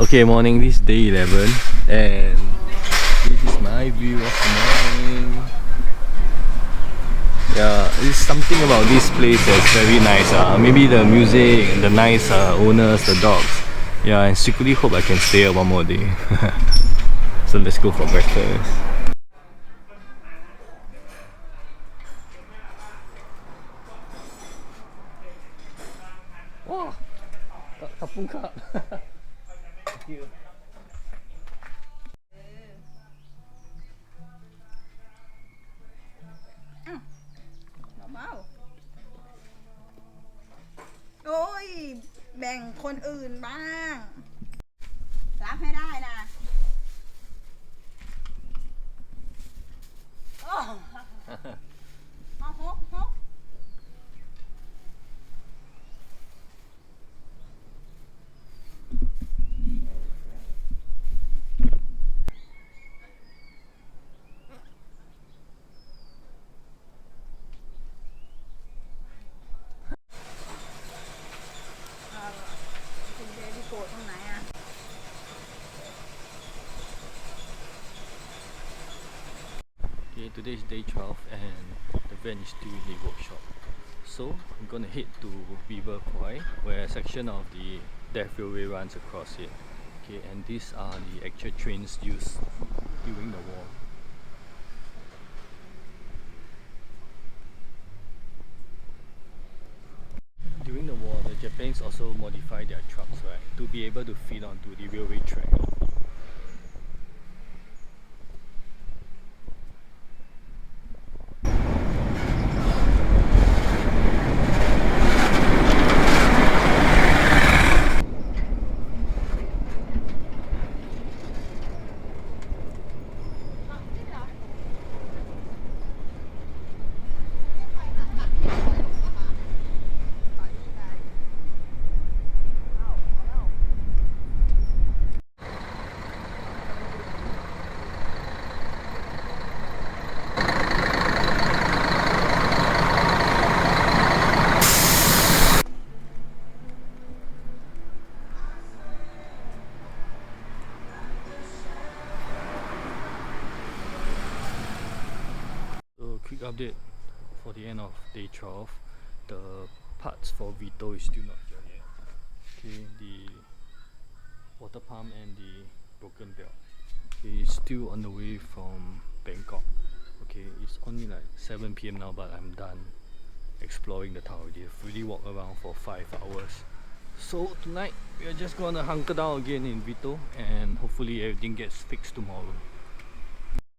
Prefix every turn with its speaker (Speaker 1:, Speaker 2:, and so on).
Speaker 1: Okay, morning. This is day 11, and this is my view of the morning. Yeah, there's something about this place that's very nice. Maybe the music, the nice owners, the dogs. Yeah, I secretly hope I can stay here one more day. So let's go for breakfast. Wow, kapung kap. Thank you.
Speaker 2: เบาๆโอ้ยแบ่งคนอื่นบ้างรับให้ได้นะโอ้เอาฮกคุณเบบี้โกรธตรงไหนอ่ะ
Speaker 1: Okay, today is day 12 and the van is still in the workshop. So I'm gonna head to River Khwae, where a section of the Death Railway runs across it. Okay, and these are the actual trains used during the war. During the war, the Japanese also modified their trucks, right, to be able to fit onto the railway track. Quick update for the end of day 12. The parts for Vito is still not here yet. Okay, the water pump and the broken belt. Okay, it's still on the way from Bangkok. Okay, it's only like 7 PM now, but I'm done exploring the town already. I've really walked around for 5 hours. So tonight we are just gonna hunker down again in Vito, and hopefully everything gets fixed tomorrow.